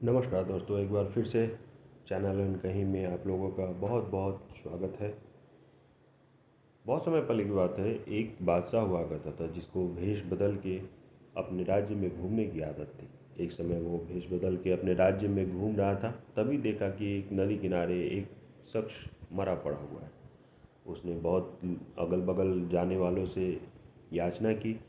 नमस्कार दोस्तों, एक बार फिर से चैनल एंड कहीं में आप लोगों का बहुत बहुत स्वागत है। बहुत समय पहले की बात है, एक बादशाह हुआ करता था जिसको भेष बदल के अपने राज्य में घूमने की आदत थी। एक समय वो भेष बदल के अपने राज्य में घूम रहा था, तभी देखा कि एक नदी किनारे एक शख्स मरा पड़ा हुआ है। उसने बहुत अगल बगल जाने वालों से याचना की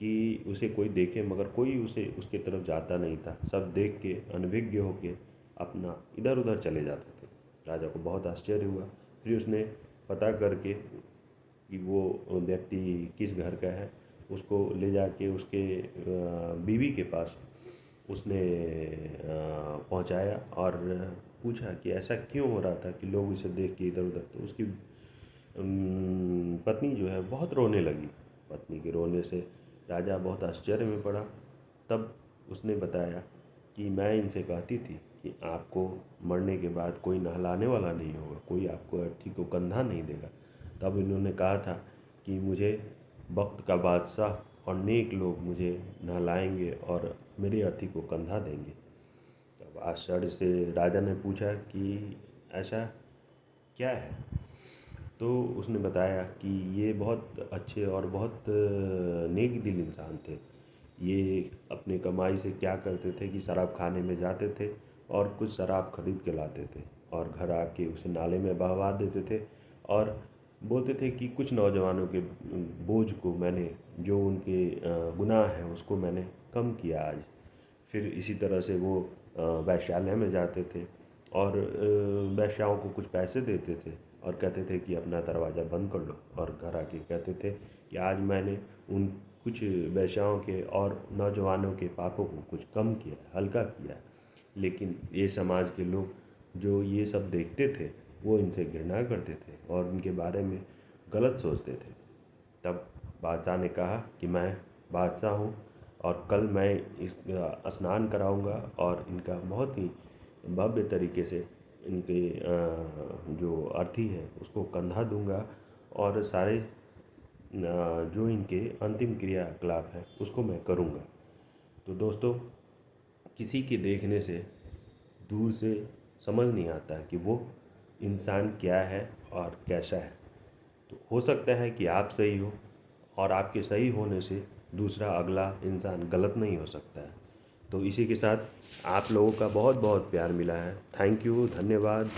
कि उसे कोई देखे, मगर कोई उसे उसके तरफ जाता नहीं था। सब देख के अनभिज्ञ होके अपना इधर उधर चले जाते थे। राजा को बहुत आश्चर्य हुआ। फिर उसने पता करके कि वो व्यक्ति किस घर का है, उसको ले जाके उसके बीवी के पास उसने पहुंचाया और पूछा कि ऐसा क्यों हो रहा था कि लोग उसे देख के इधर उधर। तो उसकी पत्नी जो है बहुत रोने लगी। पत्नी के रोने से राजा बहुत आश्चर्य में पड़ा। तब उसने बताया कि मैं इनसे कहती थी कि आपको मरने के बाद कोई नहलाने वाला नहीं होगा, कोई आपको अर्थी को कंधा नहीं देगा। तब इन्होंने कहा था कि मुझे वक्त का बादशाह और नेक लोग मुझे नहलाएंगे और मेरे अर्थी को कंधा देंगे। तब आश्चर्य से राजा ने पूछा कि ऐसा क्या है। तो उसने बताया कि ये बहुत अच्छे और बहुत नेक दिल इंसान थे। ये अपने कमाई से क्या करते थे कि शराब खाने में जाते थे और कुछ शराब खरीद के लाते थे और घर आके उसे नाले में बहवा देते थे और बोलते थे कि कुछ नौजवानों के बोझ को मैंने, जो उनके गुनाह हैं उसको मैंने कम किया आज। फिर इसी तरह से वो वैश्यालय में जाते थे और वेश्याओं को कुछ पैसे देते थे और कहते थे कि अपना दरवाज़ा बंद कर लो, और घर आके कहते थे कि आज मैंने उन कुछ वेश्याओं के और नौजवानों के पापों को कुछ कम किया, हल्का किया। लेकिन ये समाज के लोग जो ये सब देखते थे वो इनसे घृणा करते थे और इनके बारे में गलत सोचते थे। तब बादशाह ने कहा कि मैं बादशाह हूँ और कल मैं इस स्नान कराऊंगा और इनका बहुत ही भव्य तरीके से इनके जो अर्थी है उसको कंधा दूंगा और सारे जो इनके अंतिम क्रियाकलाप है उसको मैं करूंगा। तो दोस्तों, किसी के देखने से दूर से समझ नहीं आता है कि वो इंसान क्या है और कैसा है। तो हो सकता है कि आप सही हो और आपके सही होने से दूसरा अगला इंसान गलत नहीं हो सकता है। तो इसी के साथ आप लोगों का बहुत बहुत प्यार मिला है। थैंक यू, धन्यवाद।